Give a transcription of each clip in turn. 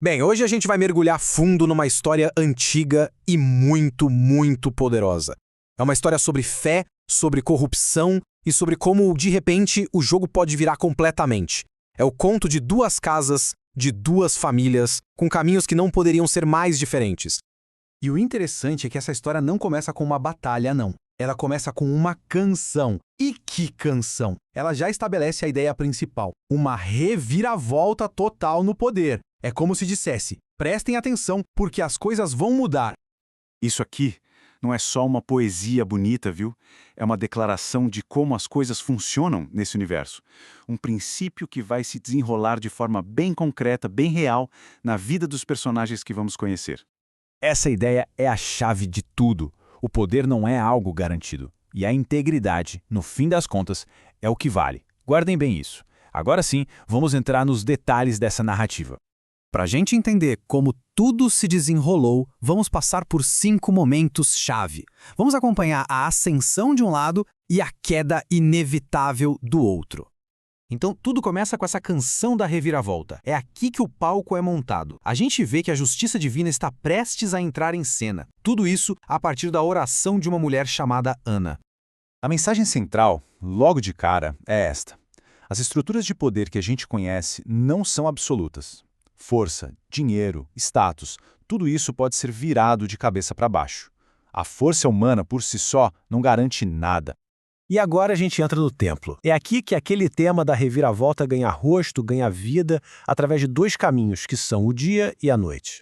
Bem, hoje a gente vai mergulhar fundo numa história antiga e muito, muito poderosa. É uma história sobre fé, sobre corrupção e sobre como, de repente, o jogo pode virar completamente. É o conto de duas casas, de duas famílias, com caminhos que não poderiam ser mais diferentes. E o interessante é que essa história não começa com uma batalha, não. Ela começa com uma canção. E que canção! Ela já estabelece a ideia principal, uma reviravolta total no poder. É como se dissesse, prestem atenção, porque as coisas vão mudar. Isso aqui não é só uma poesia bonita, viu? É uma declaração de como as coisas funcionam nesse universo. Um princípio que vai se desenrolar de forma bem concreta, bem real, na vida dos personagens que vamos conhecer. Essa ideia é a chave de tudo. O poder não é algo garantido. E a integridade, no fim das contas, é o que vale. Guardem bem isso. Agora sim, vamos entrar nos detalhes dessa narrativa. Para a gente entender como tudo se desenrolou, vamos passar por 5 momentos-chave. Vamos acompanhar a ascensão de um lado e a queda inevitável do outro. Então, tudo começa com essa canção da reviravolta. É aqui que o palco é montado. A gente vê que a justiça divina está prestes a entrar em cena. Tudo isso a partir da oração de uma mulher chamada Ana. A mensagem central, logo de cara, é esta. As estruturas de poder que a gente conhece não são absolutas. Força, dinheiro, status, tudo isso pode ser virado de cabeça para baixo. A força humana por si só não garante nada. E agora a gente entra no templo. É aqui que aquele tema da reviravolta ganha rosto, ganha vida, através de 2 caminhos, que são o dia e a noite.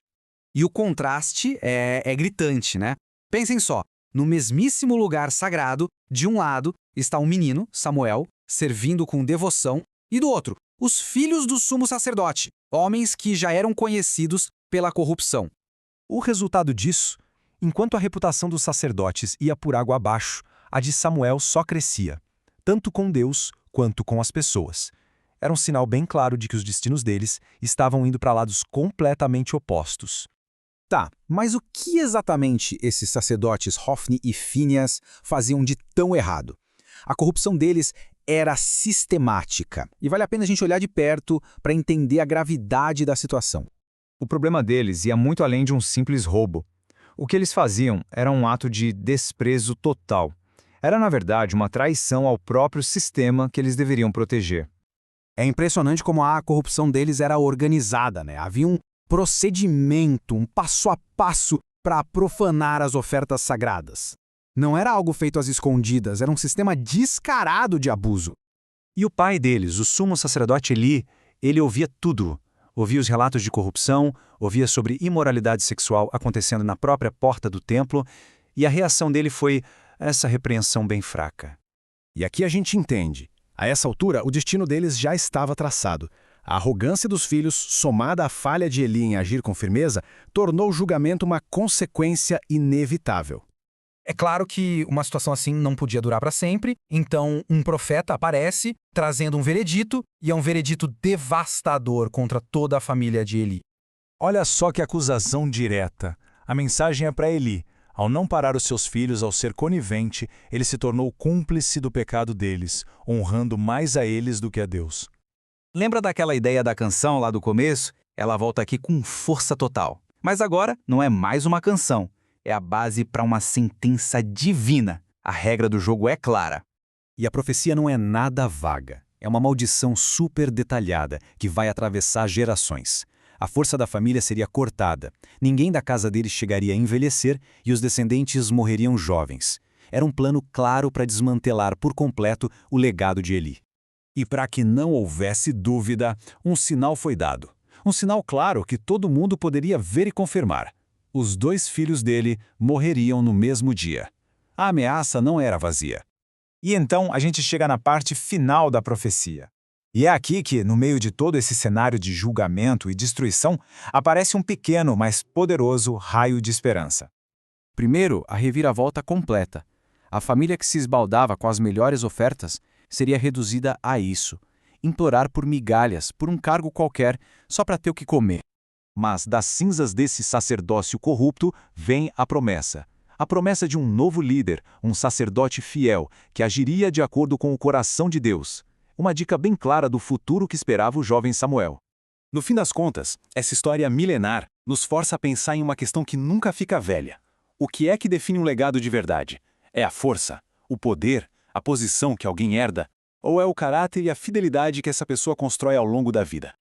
E o contraste é gritante, né? Pensem só, no mesmíssimo lugar sagrado, de um lado está um menino, Samuel, servindo com devoção, e do outro, os filhos do sumo sacerdote, homens que já eram conhecidos pela corrupção. O resultado disso, enquanto a reputação dos sacerdotes ia por água abaixo, a de Samuel só crescia, tanto com Deus quanto com as pessoas. Era um sinal bem claro de que os destinos deles estavam indo para lados completamente opostos. Tá, mas o que exatamente esses sacerdotes Hofni e Fíneas faziam de tão errado? A corrupção deles era sistemática, e vale a pena a gente olhar de perto para entender a gravidade da situação. O problema deles ia muito além de um simples roubo. O que eles faziam era um ato de desprezo total. Era, na verdade, uma traição ao próprio sistema que eles deveriam proteger. É impressionante como a corrupção deles era organizada, né? Havia um procedimento, um passo a passo para profanar as ofertas sagradas. Não era algo feito às escondidas, era um sistema descarado de abuso. E o pai deles, o sumo sacerdote Eli, ele ouvia tudo. Ouvia os relatos de corrupção, ouvia sobre imoralidade sexual acontecendo na própria porta do templo, e a reação dele foi essa repreensão bem fraca. E aqui a gente entende. A essa altura, o destino deles já estava traçado. A arrogância dos filhos, somada à falha de Eli em agir com firmeza, tornou o julgamento uma consequência inevitável. É claro que uma situação assim não podia durar para sempre, então um profeta aparece trazendo um veredito, e é um veredito devastador contra toda a família de Eli. Olha só que acusação direta. A mensagem é para Eli. Ao não parar os seus filhos ao ser conivente, ele se tornou cúmplice do pecado deles, honrando mais a eles do que a Deus. Lembra daquela ideia da canção lá do começo? Ela volta aqui com força total. Mas agora não é mais uma canção. É a base para uma sentença divina. A regra do jogo é clara. E a profecia não é nada vaga. É uma maldição super detalhada que vai atravessar gerações. A força da família seria cortada. Ninguém da casa deles chegaria a envelhecer e os descendentes morreriam jovens. Era um plano claro para desmantelar por completo o legado de Eli. E para que não houvesse dúvida, um sinal foi dado. Um sinal claro que todo mundo poderia ver e confirmar. Os 2 filhos dele morreriam no mesmo dia. A ameaça não era vazia. E então a gente chega na parte final da profecia. E é aqui que, no meio de todo esse cenário de julgamento e destruição, aparece um pequeno, mas poderoso raio de esperança. Primeiro, a reviravolta completa. A família que se esbaldava com as melhores ofertas seria reduzida a isso. Implorar por migalhas, por um cargo qualquer, só para ter o que comer. Mas das cinzas desse sacerdócio corrupto vem a promessa. A promessa de um novo líder, um sacerdote fiel, que agiria de acordo com o coração de Deus. Uma dica bem clara do futuro que esperava o jovem Samuel. No fim das contas, essa história milenar nos força a pensar em uma questão que nunca fica velha. O que é que define um legado de verdade? É a força, o poder, a posição que alguém herda? Ou é o caráter e a fidelidade que essa pessoa constrói ao longo da vida?